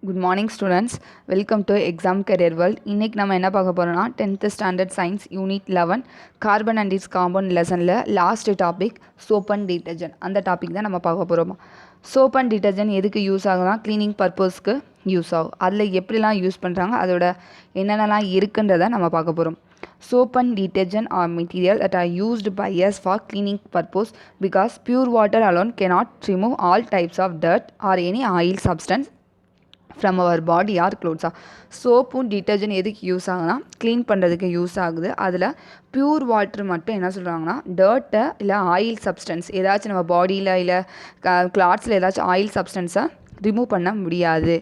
Good morning students. Welcome to Exam Career World. இன்னைக்கு நம்ம என்ன பார்க்க போறோம்னா 10th standard science unit 11 carbon and its compound lessonல last topic soap and detergent அந்த topic தான் நம்ம பார்க்க போறோம். soap and detergent எதுக்கு யூஸ் ஆகும்னா cleaning purposeக்கு யூஸ் ஆகும். அதில் எப்படிலாம் யூஸ் பண்ணுறாங்க அதோட என்னென்னலாம் இருக்குன்றதை நம்ம பார்க்க போகிறோம். Soap and detergent are material that are used by us for cleaning purpose because pure water alone cannot remove all types of dirt or any oil substance from our body or க்ளோத்ஸா. சோப்பும் detergent எதுக்கு use ஆகுதுன்னா clean பண்ணுறதுக்கு use ஆகுது. அதில் pure water மட்டும் என்ன சொல்கிறாங்கன்னா டர்ட்டை இல்லை ஆயில் சப்ஸ்டன்ஸ் ஏதாச்சும் நம்ம பாடியில் இல்லை கிளாத்ஸில் ஏதாச்சும் ஆயில் சப்ஸ்டன்ஸை ரிமூவ் பண்ண முடியாது.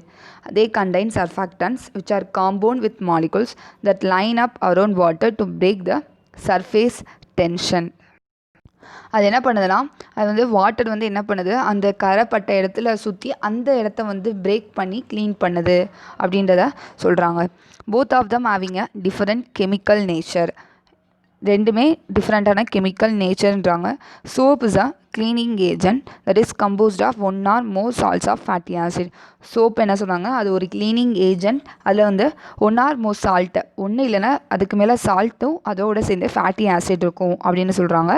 They contain surfactants which are compound with molecules that line up around water to break the surface tension. அது என்ன பண்ணுதுன்னா அது வந்து வாட்டர் வந்து என்ன பண்ணுது அந்த கரைப்பட்ட இடத்துல சுற்றி அந்த இடத்த வந்து பிரேக் பண்ணி க்ளீன் பண்ணுது அப்படின்றத சொல்கிறாங்க. Both of them having a different chemical nature. ரெண்டுமே டிஃப்ரெண்ட்டான கெமிக்கல் நேச்சர்ன்றாங்க. Soap is a cleaning agent that is composed of 1 or more salts of fatty acid. Soap என்ன சொல்கிறாங்க அது ஒரு க்ளீனிங் ஏஜென்ட். அதில் வந்து 1 or more சால்ட்டு ஒன்று இல்லைன்னா அதுக்கு மேலே சால்ட்டும் அதோடு சேர்ந்து ஃபேட்டி ஆசிட் இருக்கும் அப்படின்னு சொல்கிறாங்க.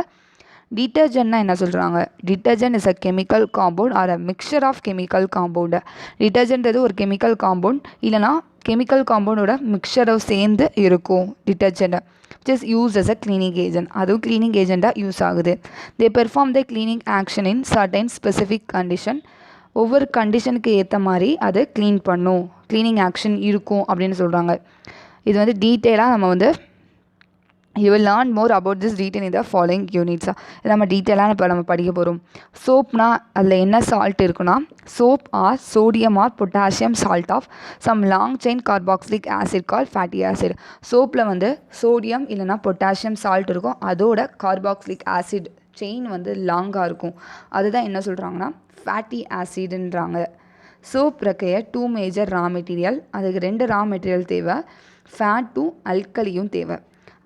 டிட்டர்ஜென்ட்னா என்ன சொல்கிறாங்க detergent is a chemical compound or a mixture of chemical compound. டிட்டர்ஜென்ட்றது ஒரு கெமிக்கல் காம்பவுண்ட் இல்லைனா கெமிக்கல் காம்பவுண்டோட மிக்சரை சேர்ந்து இருக்கும் detergent which is use as a cleaning agent. அதுவும் க்ளீனிங் ஏஜெண்ட்டாக யூஸ் ஆகுது. They perform the cleaning action in certain specific condition. ஒவ்வொரு கண்டிஷனுக்கு ஏற்ற மாதிரி அதை க்ளீன் பண்ணும் க்ளீனிங் ஆக்ஷன் இருக்கும் அப்படின்னு சொல்கிறாங்க. இது வந்து டீட்டெயிலாக நம்ம வந்து you will learn more about this detail in the following units. இதை நம்ம டீட்டெயிலாக இப்போ நம்ம படிக்க போகிறோம். சோப்னா அதில் என்ன சால்ட் இருக்குன்னா soap or sodium or potassium salt of some long chain carboxylic acid call fatty acid. சோப்பில் வந்து சோடியம் இல்லைனா பொட்டாசியம் சால்ட் இருக்கும். அதோட கார்பாக்சிலிக் ஆசிட் செயின் வந்து லாங்காக இருக்கும். அதுதான் என்ன சொல்கிறாங்கன்னா ஃபேட்டி ஆசிடுன்றாங்க. சோப் ரெக்கைய 2 மேஜர் ரா மெட்டீரியல். அதுக்கு 2 ரா மெட்டீரியல் தேவை. ஃபேட்டும் அல்கலியும் தேவை.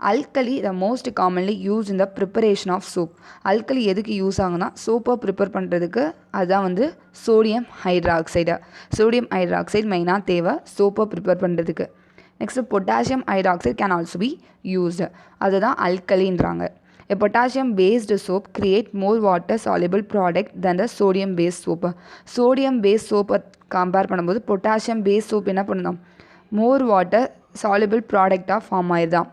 Alkali the most commonly use in the preparation of soap. Alkali எதுக்கு யூஸ் ஆகுனா சோப்பை ப்ரிப்பேர் பண்ணுறதுக்கு அதுதான் வந்து சோடியம் ஹைட்ராக்சைடு. சோடியம் ஹைட்ராக்சைடு மெயினாக தேவை சோப்பை ப்ரிப்பேர் பண்ணுறதுக்கு. Next potassium hydroxide can also be used. அதுதான் அல்கலின்றாங்க. A potassium based soap create more water soluble product than the sodium based soap. sodium based soap compare பண்ணும்போது potassium based soap என்ன பண்ணுதான் more water soluble ப்ராடக்டாக form ஆயிடுதான்.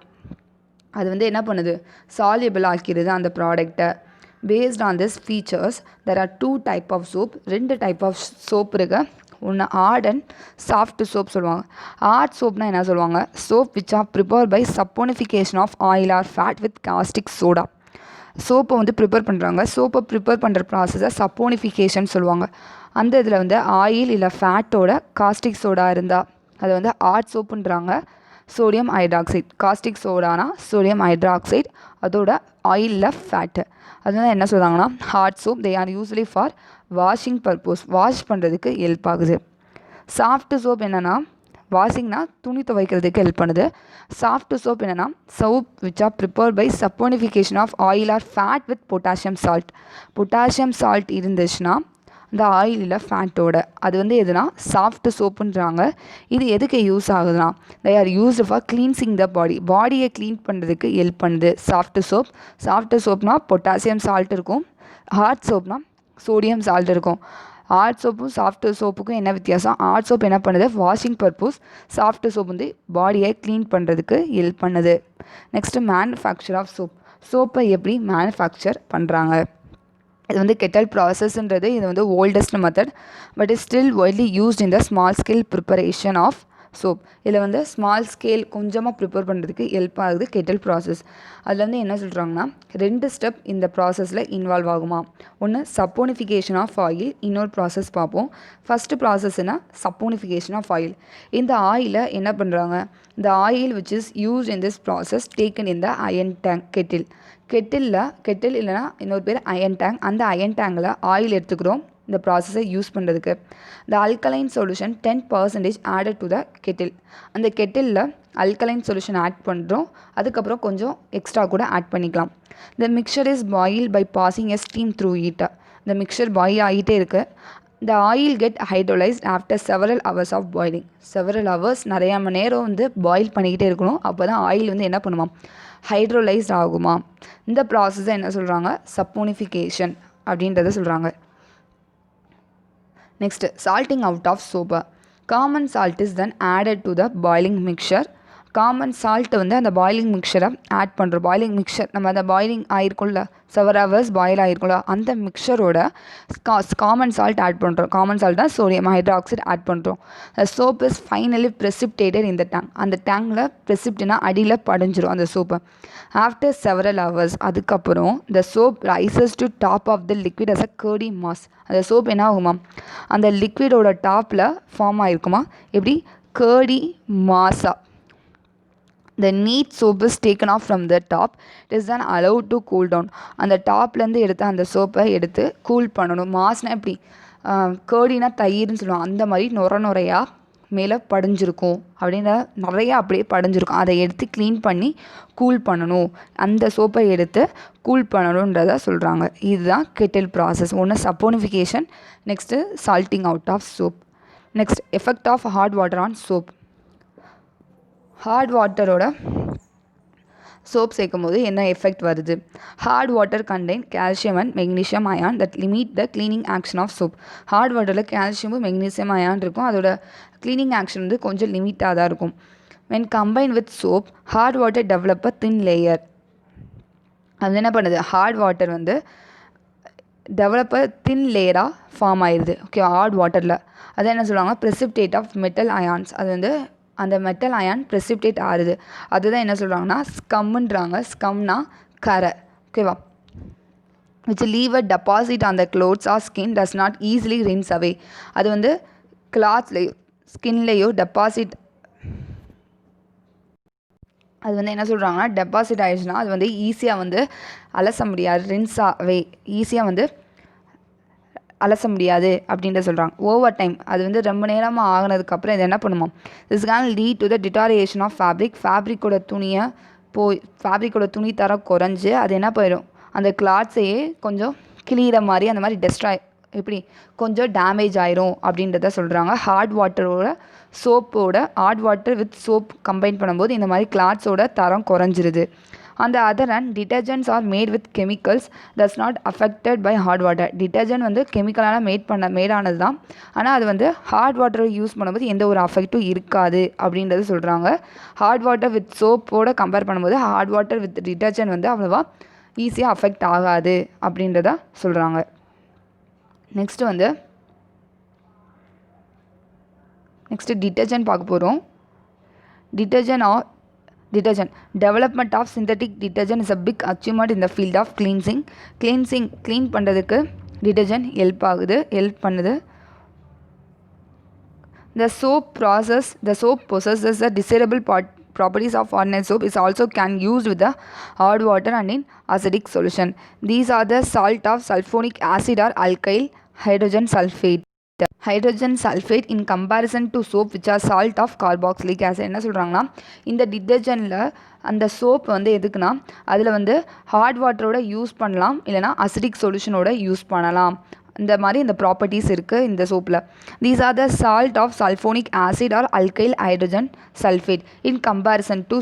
அது வந்து என்ன பண்ணுது சால்யுபிள் ஆக்கிடுது அந்த ப்ராடக்டை. Based on this features there are 2 type of soap. 2 type of soap இருக்கு. ஒன்று ஹார்ட் அண்ட் சாஃப்ட் சோப் சொல்லுவாங்க. ஹார்ட் சோப்னா என்ன சொல்லுவாங்க soap which are prepare by saponification of oil or fat with caustic soda. சோப்பை வந்து ப்ரிப்பேர் பண்ணுறாங்க. சோப்பை ப்ரிப்பேர் பண்ணுற ப்ராசஸை சப்போனிஃபிகேஷன் சொல்லுவாங்க. அந்த இதில் வந்து ஆயில் இல்லை ஃபேட்டோட காஸ்டிக் சோடா இருந்தால் அது வந்து ஹார்ட் சோப்புன்றாங்க. சோடியம் ஹைட்ராக்சைடு காஸ்டிக் சோடானா சோடியம் ஹைட்ராக்சைடு அதோட ஆயிலில் ஃபேட்டு. அதனால என்ன சொல்கிறாங்கன்னா hard soap they are usually for washing purpose. Wash பண்ணுறதுக்கு ஹெல்ப் ஆகுது. சாஃப்ட் சோப் என்னென்னா வாஷிங்னா துணி துவைக்கிறதுக்கு ஹெல்ப் பண்ணுது. சாஃப்ட் சோப் என்னென்னா soap which are prepare by saponification of oil or fat with potassium salt. Potassium salt இருந்துச்சுன்னா இந்த ஆயிலில் ஃபேட்டோட அது வந்து எதுனா சாஃப்ட் சோப்புன்றாங்க. இது எதுக்கு யூஸ் ஆகுதுன்னா they are used for cleansing the body. பாடியை க்ளீன் பண்ணுறதுக்கு ஹெல்ப் பண்ணுது சாஃப்ட் சோப். சாஃப்ட் சோப்னா பொட்டாசியம் சால்ட் இருக்கும். ஹார்ட் சோப்னா சோடியம் சால்ட் இருக்கும். ஹார்ட் சோப்பும் சாஃப்ட் சோப்புக்கும் என்ன வித்தியாசம் ஹார்ட் சோப் என்ன பண்ணுது வாஷிங் பர்பஸ். சாஃப்ட் சோப் வந்து பாடியை க்ளீன் பண்ணுறதுக்கு ஹெல்ப் பண்ணுது. Next manufacture of soap. சோப்பை எப்படி மேனுஃபேக்சர் பண்ணுறாங்க இது வந்து கெட்டல் ப்ராசஸ்ன்றது இது வந்து oldest method but is still widely used in the small scale preparation of soap. இதில் வந்து ஸ்மால் ஸ்கேல் கொஞ்சமாக ப்ரிப்பேர் பண்ணுறதுக்கு ஹெல்ப் ஆகுது கெட்டல் ப்ராசஸ். அதில் வந்து என்ன சொல்கிறாங்கன்னா 2 ஸ்டெப் இந்த ப்ராசஸில் இன்வால்வ் ஆகுமா. ஒன்று சப்போனிஃபிகேஷன் ஆஃப் ஆயில். இன்னொரு ப்ராசஸ் பார்ப்போம். ஃபஸ்ட்டு ப்ராசஸ்னா சப்போனிஃபிகேஷன் ஆஃப் ஆயில். இந்த ஆயிலை என்ன பண்ணுறாங்க இந்த oil which is use in this process taken in the iron tank kettle. Kettle இல்லைனா இன்னொரு பேர் அயன் டேங்க். அந்த அயன் டேங்கில் ஆயில் எடுத்துக்கிறோம் இந்த ப்ராசஸை யூஸ் பண்ணுறதுக்கு. The alkaline solution 10% added to the kettle. அந்த கெட்டிலில் அல்கலைன் சொல்யூஷன் ஆட் பண்ணுறோம். அதுக்கப்புறம் கொஞ்சம் எக்ஸ்ட்ரா கூட ஆட் பண்ணிக்கலாம். The mixture is boil by passing a steam through heat. இந்த மிக்சர் பாயில் ஆகிட்டே இருக்குது. the oil get hydrolyzed after several hours of boiling. several hours நிறையா மணி நேரம் வந்து பாயில் பண்ணிக்கிட்டே இருக்கணும். அப்போ தான் ஆயில் வந்து என்ன பண்ணுமா, ஹைட்ரோலைஸ்ட் ஆகுமா. இந்த ப்ராசஸை என்ன சொல்கிறாங்க, சப்போனிஃபிகேஷன் அப்படின்றத சொல்கிறாங்க. Next, salting out of soap. Common salt is then added to the boiling mixture. Common salt வந்து அந்த பாயிலிங் மிக்சரை ஆட் பண்ணுறோம். பாயிலிங் மிக்சர் நம்ம அந்த பாயிலிங் ஆகிருக்கும்ல, செவர் ஹவர்ஸ் பாயில் ஆகிருக்கும்ல, அந்த மிக்சரோட காமன் சால்ட் ஆட் பண்ணுறோம். காமன் சால்ட் தான் சோடியம் ஹைட்ராக்சைடு ஆட் பண்ணுறோம். சோப் இஸ் ஃபைனலி ப்ரெசிப்டேட்டட் இந்த டேங்க். அந்த டேங்கில் ப்ரெசிப்ட்னா அடியில் படிஞ்சிரும் அந்த சோப்பை. ஆஃப்டர் செவரல் ஹவர்ஸ் அதுக்கப்புறம் the soap rises to top of the liquid as a curdy mass. அந்த சோப் என்ன ஆகுமா, அந்த லிக்விடோட டாப்பில் ஃபார்ம் ஆகிருக்குமா, எப்படி கர்டி மாஸாக. The neat soap is taken off from the top. It is then allowed to cool down. அந்த டாப்லேருந்து எடுத்து அந்த சோப்பை எடுத்து கூல் பண்ணணும். மாஸ்னா எப்படி, கேர்டினா தயிர்னு சொல்லுவாங்க, அந்த மாதிரி நுரையாக மேலே படிஞ்சிருக்கும். அப்படின்ற நிறையா அப்படியே படிஞ்சிருக்கும். அதை எடுத்து க்ளீன் பண்ணி கூல் பண்ணணும். அந்த சோப்பை எடுத்து கூல் பண்ணணுன்றதை சொல்கிறாங்க. இதுதான் கெட்டில் ப்ராசஸ். ஒன்று saponification, next salting out of soap. Next, effect of hot water on soap. Hard வாட்டரோட சோப் சேர்க்கும் போது என்ன எஃபெக்ட் வருது. Hard water contain calcium and magnesium ion that limit the cleaning action of soap. Hard வாட்டரில் கால்சியமும் magnesium ion இருக்கும். அதோட cleaning action வந்து கொஞ்சம் லிமிட்டாக தான் இருக்கும். when combined with soap, hard water develop a thin layer. அது என்ன பண்ணுது, ஹார்ட் வாட்டர் வந்து டெவலப் தின் லேயராக ஃபார்ம் ஆயிடுது. ஓகே, ஹார்ட் வாட்டரில் அதை என்ன சொல்லுவாங்க, ப்ரெசிப்டேட் ஆஃப் மெட்டல் அயான்ஸ். அது வந்து அந்த மெட்டல் அயான் ப்ரெசிப்டேட் ஆகுது. அதுதான் என்ன சொல்கிறாங்கன்னா ஸ்கம்முன்றாங்க. ஸ்கம்னா கரை. ஓகேவா, which leave a deposit on the clothes or skin does not easily rinse away. அது வந்து கிளாத்லேயோ ஸ்கின்லேயோ டெபாசிட், அது வந்து என்ன சொல்கிறாங்கன்னா டெபாசிட் ஆகிடுச்சுன்னா அது வந்து ஈஸியாக வந்து அலச முடியாது, ரின்ஸ் அவே ஈஸியாக வந்து அலச முடியாது அப்படின்ற சொல்கிறாங்க. ஓவர் டைம் அது வந்து ரொம்ப நேரமாக ஆகினதுக்கப்புறம் இது என்ன பண்ணுமா, this can lead to the deterioration of fabric. ஃபேப்ரிக்கோட துணி தரம் குறைஞ்சி அது என்ன போயிடும், அந்த கிளாத்ஸையே கொஞ்சம் கிளியிற மாதிரி, அந்த மாதிரி டெஸ்ட்ராய், எப்படி கொஞ்சம் டேமேஜ் ஆயிரும் அப்படின்றத சொல்கிறாங்க. Hard water with soap combine பண்ணும்போது இந்த மாதிரி கிளாத்ஸோட தரம் குறைஞ்சிருது. On the other hand, detergents are made with chemicals that's not affected by hard water. Detergent வந்து கெமிக்கலால் மேட் ஆனது தான். ஆனால் அது வந்து ஹார்ட் வாட்டரை யூஸ் பண்ணும்போது எந்த ஒரு அஃபெக்ட்டும் இருக்காது அப்படின்றது சொல்கிறாங்க. ஹார்ட் வாட்டர் வித் சோப்போட கம்பேர் பண்ணும்போது ஹார்ட் வாட்டர் வித் டிட்டர்ஜென்ட் வந்து அவ்வளோவா ஈஸியாக அஃபெக்ட் ஆகாது அப்படின்றத சொல்கிறாங்க. நெக்ஸ்ட்டு டிட்டர்ஜென்ட் பார்க்க போகிறோம். Detergent. Development of synthetic detergent is a big achievement in the field of cleansing. Clean பண்ணுறதுக்கு detergent help பண்ணுது. The soap possesses the desirable properties of ordinary soap. Is also can used with the hard water and in acidic solution. These are the salt of sulfonic acid or alkyl hydrogen sulfate. Hydrogen sulphate in comparison to soap which are salt of carboxylic acid. என்ன சொல்கிறாங்கன்னா, இந்த டிட்டர்ஜென்ட்டில் அந்த soap வந்து எதுக்குன்னா, அதில் வந்து heart வாட்டரோட use பண்ணலாம், இல்லைனா அசிடிக் சொல்யூஷனோட யூஸ் பண்ணலாம். இந்த மாதிரி இந்த ப்ராப்பர்ட்டிஸ் இருக்குது இந்த சோப்பில். These are the salt of sulphonic acid or alkyl hydrogen sulphate in comparison to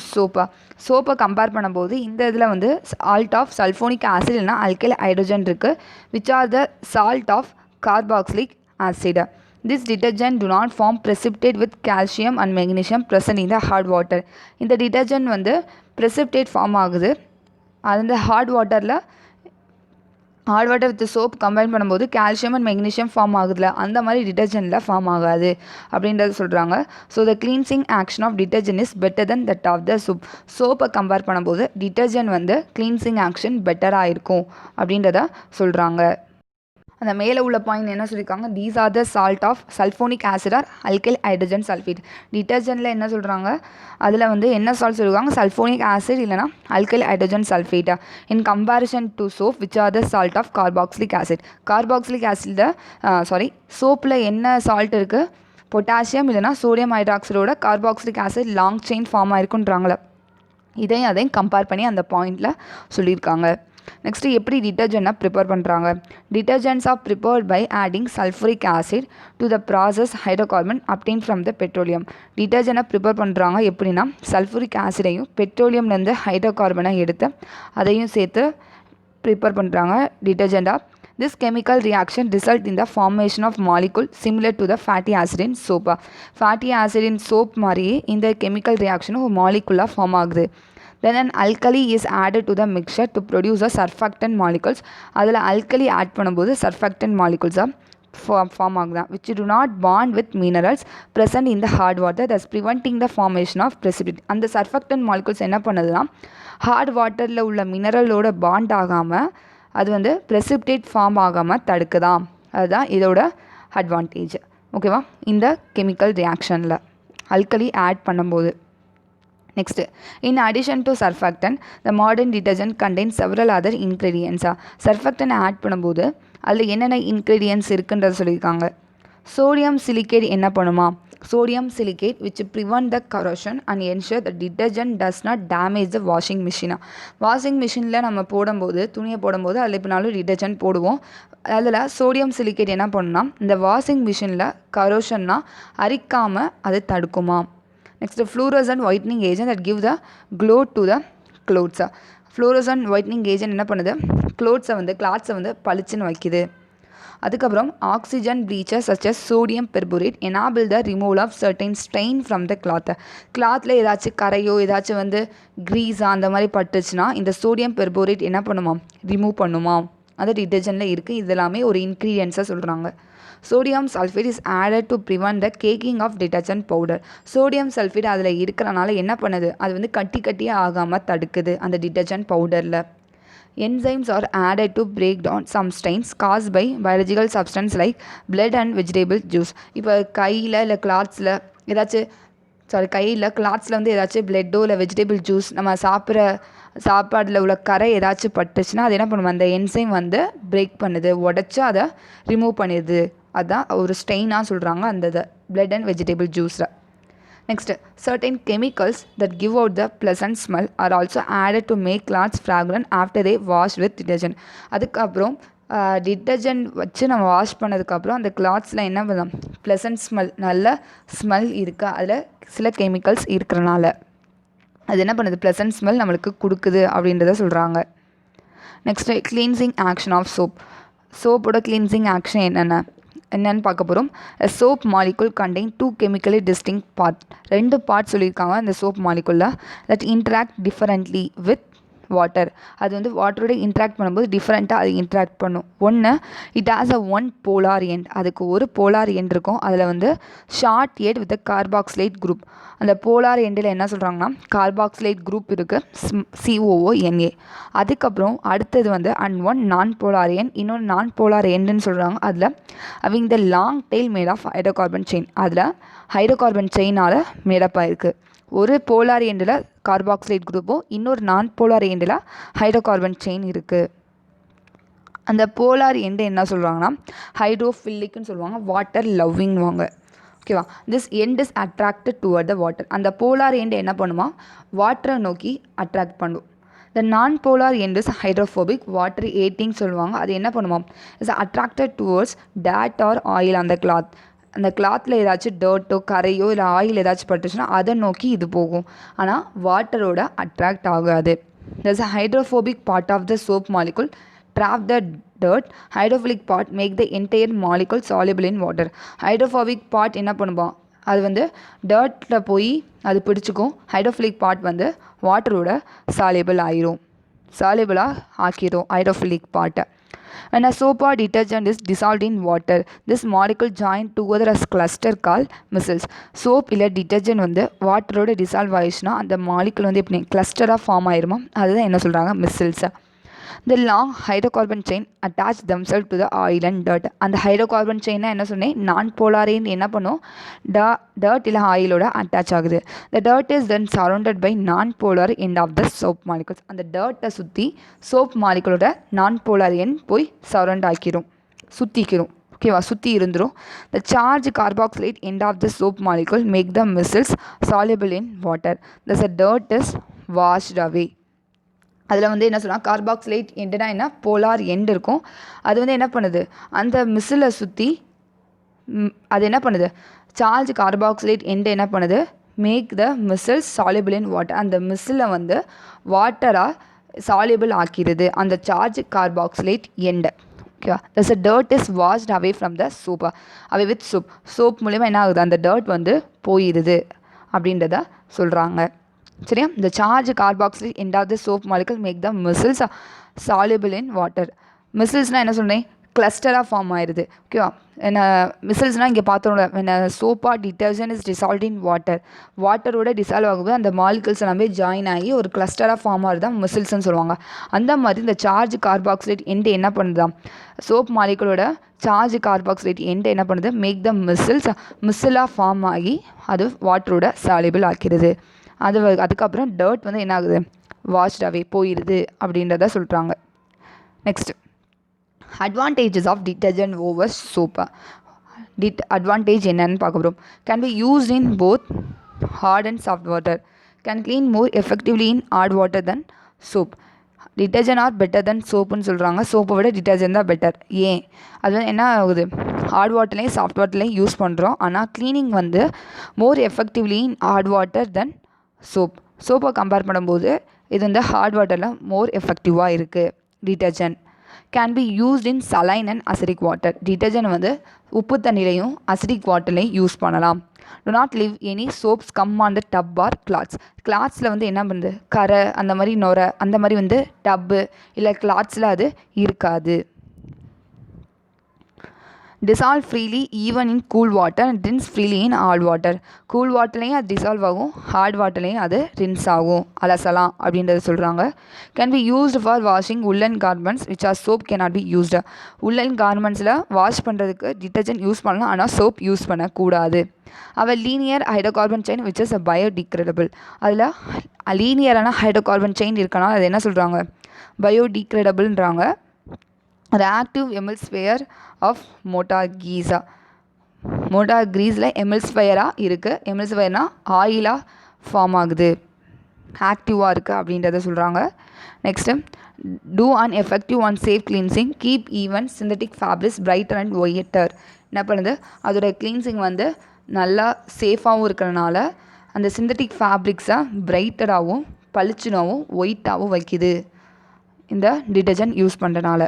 சோப்பை கம்பேர் பண்ணும்போது இந்த இதில் வந்து சால்ட் ஆஃப் சல்ஃபோனிக் ஆசிட் இல்லைனா அல்கைல் ஹைட்ரஜன் இருக்குது, which are the salt of carboxylic acid. This detergent do not form precipitate with calcium and magnesium present in the hard water. இந்த detergent வந்து precipitate form ஆகுது. அந்த hard water with soap combine பண்ணும்போது calcium and magnesium form ஆகுதுல, அந்த மாதிரி டிட்டர்ஜென்ட்டில் form ஆகாது அப்படின்றது சொல்கிறாங்க. So the cleansing action of detergent is better than that of the சோப்பை கம்பேர் பண்ணும்போது டிட்டர்ஜென்ட் வந்து கிளீன்சிங் ஆக்ஷன் பெட்டராக இருக்கும் அப்படின்றத சொல்கிறாங்க. அந்த மேலே உள்ள பாயிண்ட் என்ன சொல்லியிருக்காங்க, these are the salt of sulphonic acid or alkyl hydrogen sulphate. டிட்டர்ஜென்ட்டில் என்ன சொல்கிறாங்க, அதில் வந்து என்ன சால்ட் சொல்லுவாங்க, சல்ஃபோனிக் ஆசிட் இல்லைனா அல்கைல் ஹைட்ரஜன் சல்ஃபேட்டா. In comparison to soap which are the salt of carboxylic acid. Carboxylic ஆசிடில் சோப்பில் என்ன சால்ட் இருக்குது, பொட்டாசியம் இல்லைனா சோடியம் ஹைட்ராக்சைடோட carboxylic acid long chain form ஆயிருக்குன்றாங்களே. அதையும் கம்பேர் பண்ணி அந்த பாயிண்டில் சொல்லியிருக்காங்க. நெக்ஸ்ட்டு எப்படி டிட்டர்ஜென்ட்டை ப்ரிப்பேர் பண்ணுறாங்க? Detergents are prepared by adding sulphuric acid to the process hydrocarbon obtain from the petroleum. டிட்டர்ஜென்ட்டை ப்ரிப்பேர் பண்ணுறாங்க எப்படின்னா, சல்ஃபூரிக் ஆசிடையும் பெட்ரோலியம்லேருந்து ஹைட்ரோகார்பனை எடுத்து அதையும் சேர்த்து ப்ரிப்பேர் பண்ணுறாங்க டிட்டர்ஜென்ட்டாக. This chemical reaction result in the formation of molecule similar to the fatty acid in soap. Fatty acid in soap மாதிரியே இந்த chemical reaction ஒரு molecule ஃபார்ம் ஆகுது. Then an alkali is added to the mixture to produce a surfactant molecules. அதில் alkali add பண்ணும்போது surfactant molecules form ஆகுதான், which do not bond with minerals present in the hard water, thus preventing the formation of precipitate. அந்த surfactant molecules என்ன பண்ணுதுன்னா, heart வாட்டரில் உள்ள மினரலோட bond ஆகாமல் அது வந்து precipitate ஃபார்ம் ஆகாமல் தடுக்குதான். அதுதான் இதோட அட்வான்டேஜ். ஓகேவா, இந்த கெமிக்கல் ரியாக்ஷனில் அல்கலி ஆட் பண்ணும்போது. Next, in addition to surfactant the modern detergent contain several other இன்க்ரீடியன்ஸாக. சர்ஃபேக்டன் ஆட் பண்ணும்போது அதில் என்னென்ன இன்க்ரீடியன்ஸ் இருக்குன்றத சொல்லியிருக்காங்க. சோடியம் சிலிகேட் என்ன பண்ணுமா? sodium silicate which prevent the corrosion and ensure the detergent does not damage the washing machine. Washing மிஷினில் நம்ம போடும்போது, துணியை போடும்போது அதில் எப்படினாலும் டிட்டர்ஜென்ட் போடுவோம். அதில் சோடியம் சிலிகேட் என்ன பண்ணுன்னா, இந்த வாஷிங் மிஷினில் கரோஷன்னா அரிக்காமல் அதை தடுக்குமா. Next, fluorescent whitening agent that give the glow to the க்ளோத்ஸா. ஃப்ளூரசன்ட் ஒயிட்னிங் ஏஜென்ட் என்ன பண்ணுது, கிளாத்ஸை வந்து பளிச்சுன்னு வைக்குது. அதுக்கப்புறம் oxygen bleacher such as sodium perborate enable the removal of certain stain from the cloth. கிளாத்தில் ஏதாச்சும் கரையோ ஏதாச்சும் வந்து க்ரீஸா அந்த மாதிரி பட்டுச்சுன்னா இந்த சோடியம் பெர்போரேட் என்ன பண்ணுமா, ரிமூவ் பண்ணுமா. அது டிட்டர்ஜென்ட்டில் இருக்குது. இதெல்லாமே ஒரு இன்க்ரீடியன்ஸாக சொல்கிறாங்க. Sodium sulphate is added to prevent the caking of detergent powder. Sodium sulphate அதில் இருக்கிறனால என்ன பண்ணுது, அது வந்து கட்டியாக ஆகாமல் தடுக்குது அந்த detergent பவுடரில். Enzymes are added to break down some stains caused by biological substance like blood and vegetable juice. இப்போ கையில் இல்லை கிளாத்ஸில் வந்து ஏதாச்சும் பிளட்டோ இல்லை வெஜிடபிள் ஜூஸ் நம்ம சாப்பிட்ற சாப்பாடில் உள்ள கரை ஏதாச்சும் பட்டுச்சுன்னா அது என்ன பண்ணுவோம், அந்த என்சைம் வந்து பிரேக் பண்ணுது, உடச்சி அதை ரிமூவ் பண்ணிடுது. அதுதான் ஒரு ஸ்டெயினாக சொல்கிறாங்க அந்த பிளட் அண்ட் வெஜிடபிள் ஜூஸில். Next, certain chemicals that give out the pleasant smell are also added to make clothes fragrant after they wash with detergent. அதுக்கப்புறம் டிட்டர்ஜென்ட் வச்சு நம்ம வாஷ் பண்ணதுக்கப்புறம் அந்த கிளாத்ஸில் என்ன பண்ணலாம், ப்ளசன்ட் ஸ்மெல், நல்ல ஸ்மெல் இருக்கா, அதில் சில கெமிக்கல்ஸ் இருக்கிறனால அது என்ன பண்ணுது, ப்ளசன்ட் ஸ்மெல் நம்மளுக்கு கொடுக்குது அப்படின்றத சொல்கிறாங்க. நெக்ஸ்ட்டு, கிளீன்சிங் ஆக்ஷன் ஆஃப் சோப்போட கிளீன்சிங் ஆக்ஷன் என்னென்னு பார்க்க போகிறோம். Soap molecule contain 2 chemically distinct part. 2 part சொல்லியிருக்காங்க இந்த சோப் மாலிகுலில். That interact differently with water. அது வந்து வாட்டரோட இன்ட்ராக்ட் பண்ணும்போது டிஃப்ரெண்ட்டாக அது இன்ட்ராக்ட் பண்ணும். ஒன்று, it has one polar end. அதுக்கு ஒரு போலார் எண்ட் இருக்கும். அதில் வந்து shorted with carboxylate group. அந்த போலார் எண்டில் என்ன சொல்கிறாங்கன்னா கார்பாக்சிலேட் குரூப் இருக்குது, COONA. அதுக்கப்புறம் அடுத்தது வந்து ஒன் நான் போலார் எண்ட், இன்னொன்று நான் போலார் எண்டுன்னு சொல்கிறாங்க. அதில் அவங்க the long tail made of hydrocarbon chain. அதில் ஹைட்ரோகார்பன் செயினால் மேடப் ஆகிருக்கு. ஒரு போலார் எண்டில் கார்பாக்சிலேட் குரூப்பும் இன்னொரு நான் போலார் எண்டில் ஹைட்ரோகார்பன் செயின் இருக்குது. அந்த போலார் எண்டு என்ன சொல்கிறாங்கன்னா ஹைட்ரோஃபில்லிக்னு சொல்லுவாங்க, வாட்டர் லவ்விங்வாங்க. ஓகேவா, this end is attracted toward the water. அந்த போலார் எண்டு என்ன பண்ணுமா, வாட்டரை நோக்கி அட்ராக்ட் பண்ணும். The non polar end is hydrophobic, water hating சொல்லுவாங்க. அது என்ன பண்ணுமா, இஸ் அட்ராக்டட் டுவர்ட்ஸ் டேட் ஆர் ஆயில் அந்த கிளாத். அந்த கிளாத்தில் ஏதாச்சும் டர்ட்டோ கரையோ இல்லை ஆயில் ஏதாச்சும் பட்டுச்சுன்னா அதை நோக்கி இது போகும். ஆனால் வாட்டரோட அட்ராக்ட் ஆகாது. there's a hydrophobic part of the soap molecule trap the dirt. Hydrophilic part make the entire molecule soluble in water. Hydrophobic part என்ன பண்ணுவோம், அது வந்து டர்ட்டில் போய் அது பிடிச்சிக்கும். ஹைட்ரோஃபிலிக் பார்ட் வந்து வாட்டரோட சாலிபிளாக ஆக்கிடும் ஹைட்ரோஃபிலிக் பார்ட்டை. When a soap or detergent is dissolved in water, this molecule join together as cluster called micelles. Soap இல்லை டிட்டர்ஜென்ட் வந்து வாட்டரோட டிசால்வ் ஆயிடுச்சுன்னா அந்த மாலிகுல் வந்து எப்படி கிளஸ்டராக ஃபார்ம் ஆயிருமா, அதுதான் என்ன சொல்கிறாங்க மிசில்ஸை. The long hydrocarbon chain attach themselves to the oil and dirt. அந்த ஹைட்ரோகார்பன் செயின்னா என்ன சொன்னேன், நான் போலாரின் என்ன பண்ணும், டர்ட் இல்லை ஆயிலோட அட்டாச் ஆகுது. The dirt is then surrounded by non-polar end of the soap molecules. அந்த டர்ட்டை சுற்றி சோப் மாலிகுலோட நான் போலார் எண்ட் போய் சரௌண்ட் ஆக்கிரும், சுற்றிக்கிறோம். ஓகேவா, சுற்றி இருந்துடும். The charged carboxylate end of the soap molecule make the micelles soluble in water. Thus the dirt is washed away. அதில் வந்து என்ன சொல்கிறாங்க, கார்பாக்சிலேட் எண்டுனா என்ன, போலார் எண்டு இருக்கும். அது வந்து என்ன பண்ணுது, அந்த மிஸ்ஸில் சுற்றி அது என்ன பண்ணுது, சார்ஜ் கார்பாக்சிலேட் எண்டு என்ன பண்ணுது, make the micelle soluble in water, அந்த மிஸ்ஸில் வந்து வாட்டராக சால்யூபிள் ஆக்கிடுது அந்த சார்ஜ் கார்பாக்சிலேட் எண்டை. ஓகேவா. Thus dirt is washed away from the soap, away with soap மூலிமா என்ன ஆகுது, அந்த டர்ட் வந்து போயிடுது அப்படின்றத சொல்கிறாங்க. சரியா. இந்த charge carboxylate end of the soap molecule make the micelles soluble in water. மிஸ்ஸில்ஸ்னால் என்ன சொன்னேன், கிளஸ்டராக ஃபார்ம் ஆயிடுது. ஓகேவா. என்ன மிஸ்ஸில்ஸ்னால் இங்கே பார்த்தோம்ல, when சோப்பா டிட்டர்ஜென்ட் இஸ் டிசால்வ்ட் இன் வாட்டரோட டிசால்வ் ஆகும்போது அந்த மாலிகுல்ஸ் எல்லாமே ஜாயின் ஆகி ஒரு கிளஸ்டராக ஃபார்ம் ஆகுது தான் மிஸ்ஸில்ஸ்னு சொல்லுவாங்க. அந்த மாதிரி இந்த சார்ஜ் கார்பாக்சிலேட் எண்டு என்ன பண்ணுதான், சோப் மாலிகுலோட சார்ஜ் கார்பாக்சிலேட் எண்டு என்ன பண்ணுது, மேக் த மிஸ்ஸிலாக ஃபார்ம் ஆகி அது வாட்டரோட சால்யூபிள் ஆக்கிறது. அதுக்கப்புறம் டர்ட் வந்து என்ன ஆகுது, வாஷ்ட் அவே போயிடுது அப்படின்றத சொல்கிறாங்க. Next, advantages of detergent over சோப்பா. அட்வான்டேஜ் என்னன்னு பார்க்க போகிறோம். Can be used in both hard and soft water, can clean more effectively in hard water than soap. Detergent are better than சோப்புன்னு சொல்கிறாங்க. சோப்பை விட டிட்டர்ஜென்ட் தான் பெட்டர். ஏன், அது வந்து என்ன ஆகுது, ஹார்ட் வாட்டர்லேயும் சாஃப்ட் வாட்டர்லேயும் யூஸ் பண்ணுறோம். ஆனால் க்ளீனிங் வந்து மோர் எஃபெக்டிவ்லி இன் ஹார்ட் வாட்டர் தென் சோப்பை கம்பேர் பண்ணும்போது இது வந்து ஹார்ட் வாட்டரில் மோர் எஃபெக்டிவாக இருக்குது. Detergent can be used in saline and acidic water. Detergent வந்து உப்பு தண்ணிலையும் அசிடிக் வாட்டர்லையும் யூஸ் பண்ணலாம். Do not leave any soap scum on the tub or கிளாத்ஸில் வந்து என்ன பண்ணுது, கரை அந்த மாதிரி நுரை அந்த மாதிரி வந்து டப்பு இல்லை கிளாத்ஸில் அது இருக்காது. Dissolve freely even in cool water and rinse freely in hard water. Cool வாட்டர்லேயும் அது டிசால்வ் ஆகும், ஹார்ட் வாட்டர்லேயும் அது ரின்ஸ் ஆகும், அலசலாம் அப்படின்றத சொல்கிறாங்க. Can be used for washing woollen garments which are soap can not be used. Woollen கார்மெண்ட்ஸில் wash பண்ணுறதுக்கு டிட்டர்ஜென்ட் யூஸ் பண்ணலாம், ஆனால் சோப் யூஸ் பண்ணக்கூடாது. அவள் linear hydrocarbon chain which is biodegradable. அதில் லீனியரான ஹைட்ரோகார்பன் செயின் இருக்கனால அது என்ன சொல்கிறாங்க, பயோடிகிரேடபிள்ன்றாங்க. reactive emulsifier of motor grease. Motor க்ரீஸில் எமில்ஸ்ஃபயராக இருக்குது. எமில்ஸ்ஃபயர்னால் ஆயிலாக ஃபார்ம் ஆகுது, ஆக்டிவாக இருக்குது அப்படின்றத சொல்கிறாங்க. Next, do an effective and safe cleansing, keep even synthetic fabrics brighter and whiter. என்ன பண்ணுது, அதோடய க்ளீன்சிங் வந்து நல்லா சேஃபாகவும் இருக்கிறனால அந்த சிந்தட்டிக் ஃபேப்ரிக்ஸை பிரைட்டராகவும் பளிச்சுனாகவும் ஒயிட்டாகவும் வைக்குது இந்த டிட்டர்ஜென்ட் யூஸ் பண்ணுறனால.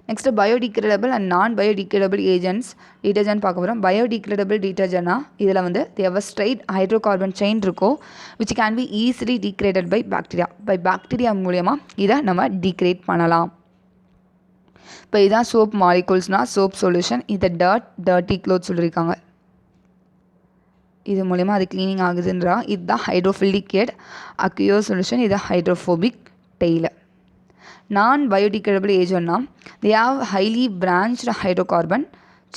Next, biodegradable and non biodegradable agents detergent பார்க்க போகிறோம். பயோடிகிரேடபிள் டிட்டர்ஜென்ட்னா இதில் வந்து தேவர் ஸ்ட்ரைட் ஹைட்ரோகார்பன் செயின் இருக்கும் which can be easily degraded by bacteria மூலயமா இதை நம்ம டீக்ரேட் பண்ணலாம். இப்போ இதுதான் சோப் மாலிகூல்ஸ்னால் சோப் சொல்யூஷன். இதை டர்ட்டி க்ளோத் சொல்லியிருக்காங்க, இது மூலயமா அது க்ளீனிங் ஆகுதுன்றா. இதுதான் ஹைட்ரோஃபிலிக் ஹெட் அக்யூயோ சொல்யூஷன், இது ஹைட்ரோஃபோபிக் டெய்ல். நான் பயோடிகிரேடபிள் ஏஜென்ட்னா they have highly branched hydrocarbon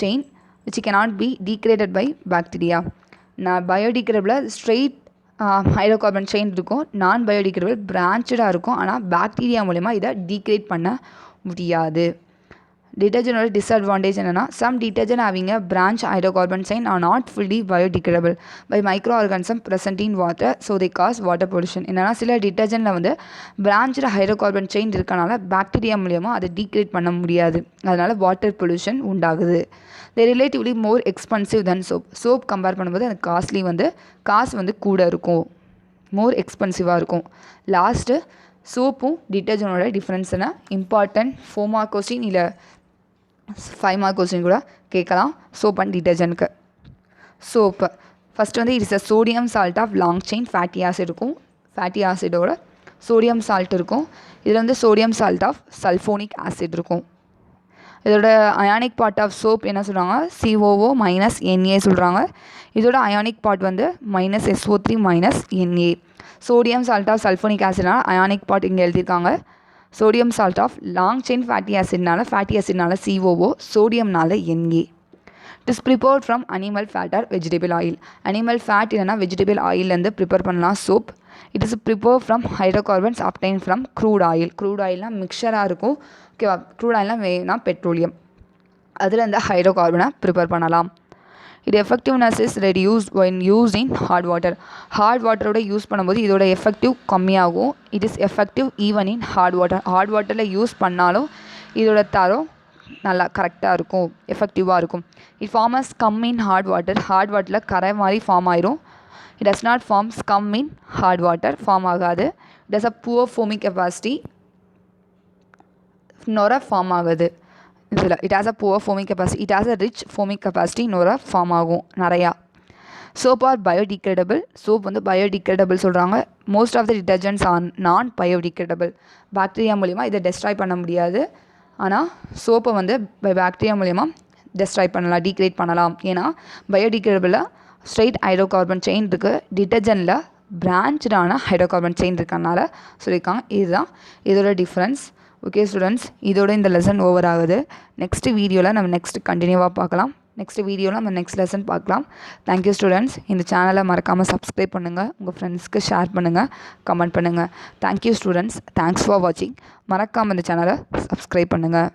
chain which cannot be degraded by bacteria. நான் பயோடிகிரேடபிள் ஸ்ட்ரெயிட் ஹைட்ரோகார்பன் செயின் இருக்கும், நான் பயோடிகிரேடபிள் பிரான்ச்சாக இருக்கும், ஆனால் பாக்டீரியா மூலமா இதை டீக்ரேட் பண்ண முடியாது. டிட்டர்ஜென்டோட டிஸ்அட்வான்டேஜ் என்னென்னா, some detergent having a branch hydrocarbon chain are not fully biodegradable by micro organism present in water, so they cause water pollution. என்னென்னா சில டிட்டர்ஜென்ட்டில் வந்து பிரான்ச்டு ஹைட்ரோகார்பன் செயின் இருக்கனால பாக்டீரியா மூலியமாக அதை டீக்ரேட் பண்ண முடியாது, அதனால் வாட்டர் பொல்யூஷன் உண்டாகுது. They relatively more expensive than soap compare பண்ணும்போது அந்த காசு வந்து கூட இருக்கும், மோர் எக்ஸ்பென்சிவாக இருக்கும். லாஸ்ட்டு, சோப்பும் டிட்டர்ஜென்ட்டோட டிஃப்ரென்ஸ் என்ன, இம்பார்ட்டன்ட் 4 மார்க் கொஸ்டின் இல்லை 5 மார்க் கொஸ்டின் கூட கேட்கலாம் சோப் அண்ட் டிட்டர்ஜென்ட்க்கு. சோப்பு ஃபஸ்ட்டு வந்து it's a sodium salt of long chain fatty acid இருக்கும், ஃபேட்டி ஆசிடோட சோடியம் சால்ட் இருக்கும். இதில் வந்து sodium salt of sulphonic acid இருக்கும். இதோட அயானிக் பார்ட் ஆஃப் சோப் என்ன சொல்கிறாங்க, COO மைனஸ் NA சொல்கிறாங்க. இதோட அயானிக் பார்ட் வந்து -SO3 -Na. Sodium salt of sulphonic ஆசிட்னால அயானிக் பார்ட் இங்கே எழுதியிருக்காங்க. Sodium salt of long chain fatty ஆசிட்னால COO, சோடியம்னால Na. It is prepared from animal fat or vegetable oil. Animal fat இல்லைனா vegetable ஆயிலேருந்து ப்ரிப்பேர் பண்ணலாம் soap. It is prepare from hydrocarbons obtain from crude oil. Crude ஆயில்னால் மிக்சராக இருக்கும், ஓகேவா. Crude ஆயில்னால் வேணா பெட்ரோலியம், அதில் இந்த ஹைட்ரோகார்பனை ப்ரிப்பேர் பண்ணலாம். இது effectiveness is reduced when used in hard water. Hard வாட்டரோட யூஸ் பண்ணும்போது இதோட எஃபெக்டிவ் கம்மியாகும். It is effective even in hard water. Hard வாட்டரில் யூஸ் பண்ணாலும் இதோட தரம் நல்லா கரெக்டாக இருக்கும், எஃபெக்டிவாக இருக்கும். It form scum in hard water. Hard வாட்டரில் கரை மாதிரி ஃபார்ம் ஆயிரும். It does not form scum in hard water, form ஆகாது. It has a poor foaming capacity. நொர ஃபார்ம் ஆகுது இதில். It has a poor foaming capacity. It has a rich foaming capacity. நொர form ஆகும் நிறையா. Soap are biodegradable. சோப் வந்து biodegradable சொல்கிறாங்க. Most of the detergents are non biodegradable. Bacteria மூலிமா இதை டெஸ்ட்ராய் பண்ண முடியாது. ஆனால் சோப்பை வந்து பாக்டீரியா மூலிமா டெஸ்ட்ராய் பண்ணலாம், டீக்ரேட் பண்ணலாம். ஏன்னா பயோடிகிரேடபிளில் ஸ்ட்ரெயிட் ஹைட்ரோகார்பன் செயின் இருக்குது, டிட்டர்ஜென்ட்டில் பிரான்ச்சான ஹைட்ரோகார்பன் செயின் இருக்கனால சொல்லியிருக்காங்க. இதுதான் இதோட டிஃப்ரென்ஸ். ஓகே ஸ்டூடெண்ட்ஸ், இதோட இந்த லெசன் ஓவர் ஆகுது. நெக்ஸ்ட் வீடியோவில் நம்ம நெக்ஸ்ட் கண்டினியூவாக பார்க்கலாம். நெக்ஸ்ட் வீடியோவில் நம்ம நெக்ஸ்ட் லெசன் பார்க்கலாம். Thank you students. இந்த சேனலை மறக்காமல் சப்ஸ்கிரைப் பண்ணுங்கள், உங்கள் ஃப்ரெண்ட்ஸ்க்கு ஷேர் பண்ணுங்கள், கமெண்ட் பண்ணுங்கள். Thank you students. தேங்க்ஸ் ஃபார் வாட்சிங். மறக்காமல் இந்த சேனலை சப்ஸ்கிரைப் பண்ணுங்கள்.